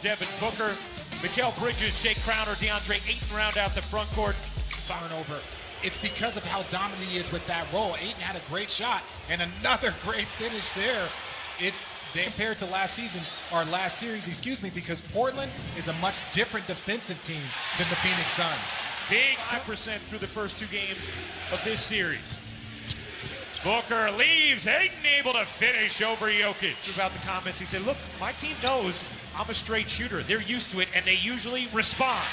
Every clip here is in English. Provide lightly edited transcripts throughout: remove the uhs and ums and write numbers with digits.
Devin Booker. Mikal Bridges, Jake Crowder, DeAndre Ayton round out the front court. Turnover. It's because of how dominant he is with that role. Ayton had a great shot and another great finish there. It's compared to last series, because Portland is a much different defensive team than the Phoenix Suns. Big 5% through the first two games of this series. Booker leaves, Ayton able to finish over Jokic. About the comments, he said, look, my team knows I'm a straight shooter. They're used to it, and they usually respond.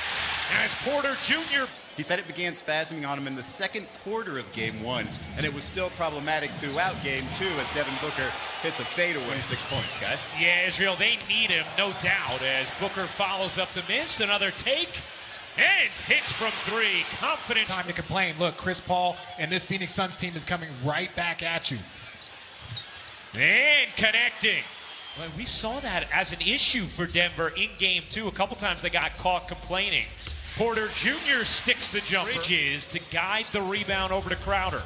As Porter Jr. He said it began spasming on him in the second quarter of Game 1, and it was still problematic throughout Game 2 as Devin Booker hits a fadeaway. 6 points, guys. Yeah, Israel, they need him, no doubt, as Booker follows up the miss. Another take, and hits from three. Confident. Time to complain. Look, Chris Paul and this Phoenix Suns team is coming right back at you. And connecting. Well, we saw that as an issue for Denver in Game 2. A couple times they got caught complaining. Porter Jr. sticks the jumper. Bridges to guide the rebound over to Crowder.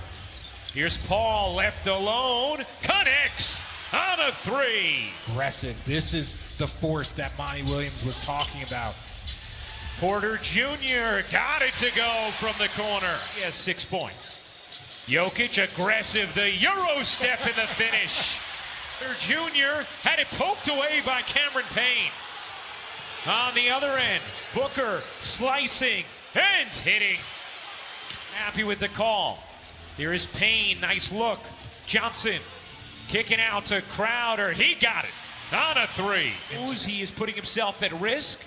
Here's Paul left alone. Connects on a three. Aggressive. This is the force that Monty Williams was talking about. Porter Jr. got it to go from the corner. He has 6 points. Jokic aggressive. The Euro step in the finish. Porter Jr. had it poked away by Cameron Payne. On the other end, Booker slicing and hitting. Happy with the call. Here is Payne, nice look. Johnson kicking out to Crowder. He got it on a three. He is putting himself at risk,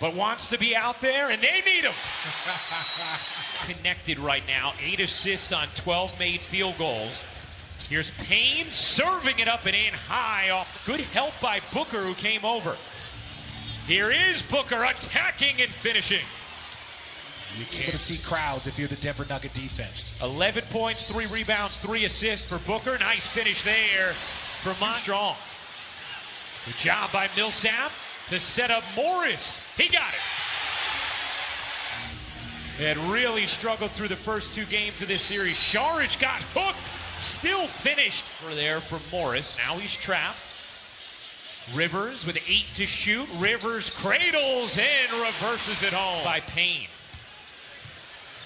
but wants to be out there, and they need him. Connected right now, 8 assists on 12 made field goals. Here's Payne serving it up and in high off. Good help by Booker, who came over. Here is Booker attacking and finishing. You can't see crowds if you're the Denver Nugget defense. 11 points, 3 rebounds, 3 assists for Booker. Nice finish there for Strong. Good job by Millsap to set up Morris. He got it. Had really struggled through the first 2 games of this series. Saric got hooked, still finished. We're there for Morris. Now he's trapped. Rivers with 8 to shoot. Rivers cradles and reverses it home by Payne.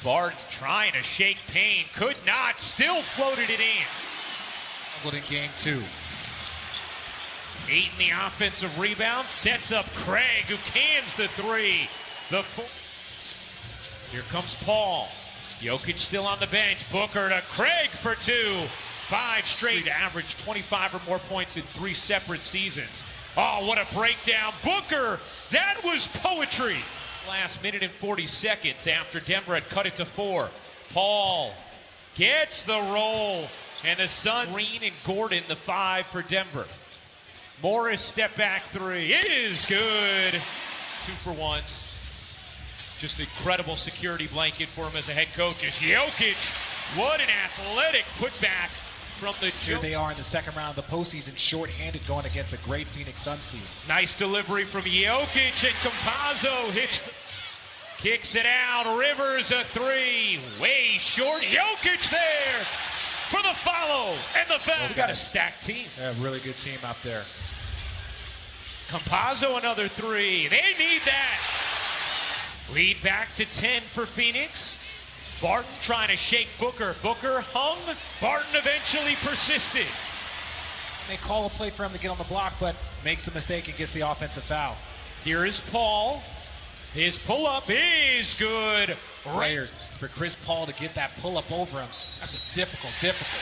Barton trying to shake Payne. Could not. Still floated it in. In Game 2. Ayton the offensive rebound. Sets up Craig, who cans the three. Here comes Paul. Jokic still on the bench. Booker to Craig for 2. 5 straight to average 25 or more points in 3 separate seasons. Oh, what a breakdown. Booker, that was poetry. Last minute and 40 seconds after Denver had cut it to 4. Paul gets the roll, and the Suns. Green and Gordon, the 5 for Denver. Morris step back 3. It is good. 2 for 1s. Just incredible security blanket for him as a head coach. As Jokic, what an athletic putback from the Here they are in the second round of the postseason, short-handed going against a great Phoenix Suns team. Nice delivery from Jokic, and Campazzo kicks it out. Rivers a 3, way short. Jokic there for the follow and the foul. We've got a stacked team. Yeah, really good team out there. Campazzo another 3. They need that. Lead back to 10 for Phoenix. Barton trying to shake Booker. Booker hung. Barton eventually persisted. They call a play for him to get on the block, but makes the mistake and gets the offensive foul. Here is Paul. His pull-up is good. Players, for Chris Paul to get that pull-up over him, that's a difficult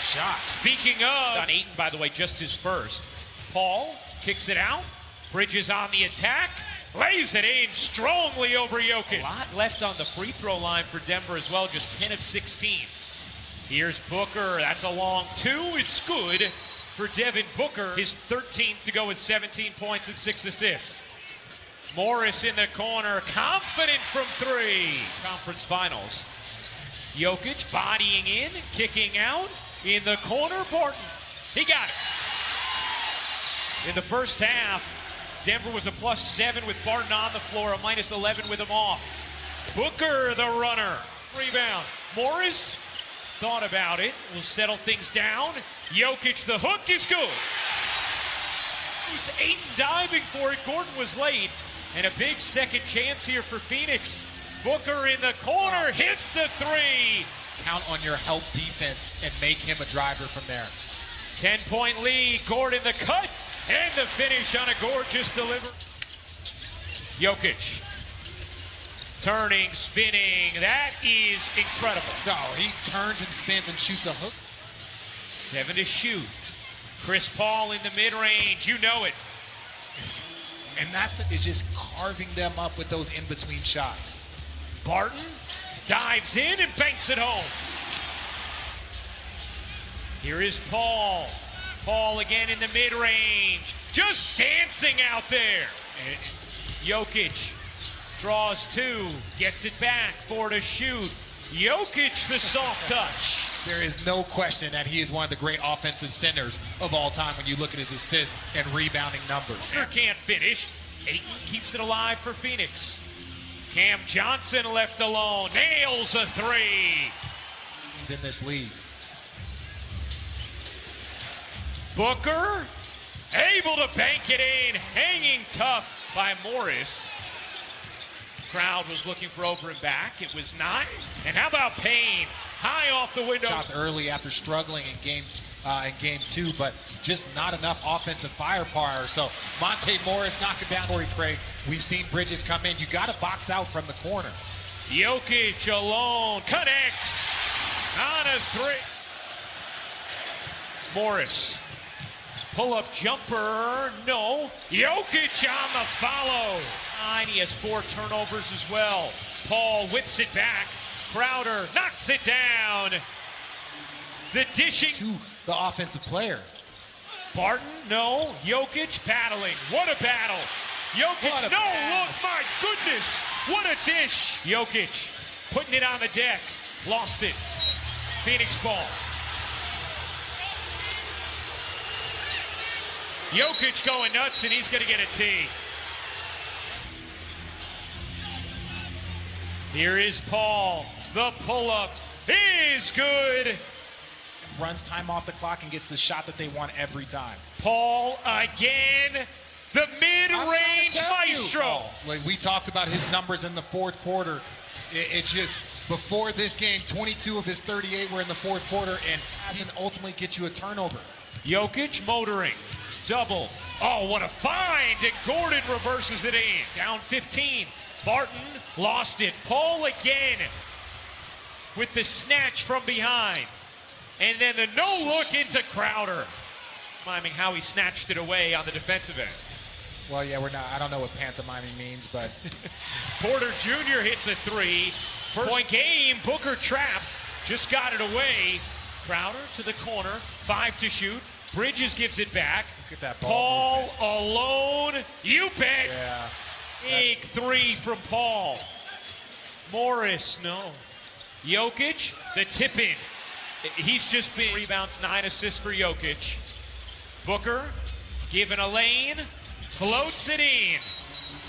shot. Speaking of, on Ayton, by the way, just his first. Paul kicks it out. Bridges on the attack. Lays it in strongly over Jokic. A lot left on the free throw line for Denver as well, just 10 of 16. Here's Booker. That's a long 2. It's good for Devin Booker. His 13th to go with 17 points and 6 assists. Morris in the corner, confident from 3. Conference finals. Jokic bodying in, kicking out. In the corner, Barton. He got it. In the first half, Denver was a +7 with Barton on the floor, a -11 with him off. Booker, the runner. Rebound. Morris thought about it. Will settle things down. Jokic, the hook is good. was Ayton diving for it. Gordon was late. And a big second chance here for Phoenix. Booker in the corner, hits the three. Count on your help defense and make him a driver from there. 10-point lead, Gordon the cut, and the finish on a gorgeous delivery. Jokic, turning, spinning, that is incredible. No, he turns and spins and shoots a hook. 7 to shoot. Chris Paul in the mid-range, you know it. And it's just carving them up with those in-between shots. Barton dives in and banks it home. Here is Paul. Paul again in the mid-range. Just dancing out there. And Jokic draws 2, gets it back, 4 to shoot. Jokic, the soft touch. There is no question that he is one of the great offensive centers of all time when you look at his assists and rebounding numbers. Can't finish. Ayton keeps it alive for Phoenix. Cam Johnson left alone. Nails a 3. He's in this league. Booker able to bank it in. Hanging tough by Morris. Crowd was looking for over and back. It was not. And how about Payne? High off the window. Shots early after struggling in game 2, but just not enough offensive firepower. So Monte Morris knocked it down. Corey Craig, we've seen Bridges come in. You got to box out from the corner. Jokic alone connects on a 3. Morris, pull-up jumper, no. Jokic on the follow. He has 4 turnovers as well. Paul whips it back. Crowder knocks it down. The dishing to the offensive player. Barton, no. Jokic battling. What a battle. Jokic, no, pass. Look, my goodness. What a dish. Jokic putting it on the deck. Lost it. Phoenix ball. Jokic going nuts, and he's going to get a tee. Here is Paul. The pull-up is good. Runs time off the clock and gets the shot that they want every time. Paul again. The mid-range maestro. Like we talked about his numbers in the fourth quarter. It just, before this game, 22 of his 38 were in the fourth quarter, and hasn't ultimately get you a turnover. Jokic motoring. Double. Oh, what a find. And Gordon reverses it in. Down 15. Barton lost it. Paul again with the snatch from behind. And then the no-look into Crowder. Miming how he snatched it away on the defensive end. Well, yeah, I don't know what pantomiming means, but. Porter Jr. hits a 3. First point game, Booker trapped. Just got it away. Crowder to the corner. 5 to shoot. Bridges gives it back. Look at that ball. Paul alone. You bet. Yeah. Big 3 from Paul. Morris, no. Jokic, the tip in. He's just been rebounds, 9 assists for Jokic. Booker, given a lane, floats it in.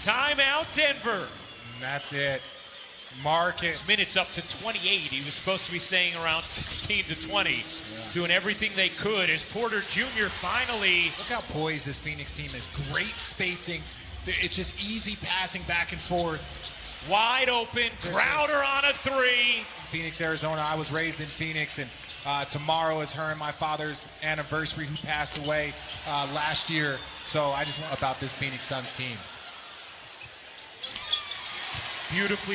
Timeout, Denver. And that's it. Marcus. Minutes up to 28. He was supposed to be staying around 16 to 20. Doing everything they could as Porter Jr. finally. Look how poised this Phoenix team is. Great spacing. It's just easy passing back and forth. Wide open. Crowder on a 3. Phoenix, Arizona. I was raised in Phoenix, and tomorrow is her and my father's anniversary, who passed away last year. So I just want about this Phoenix Suns team. Beautifully.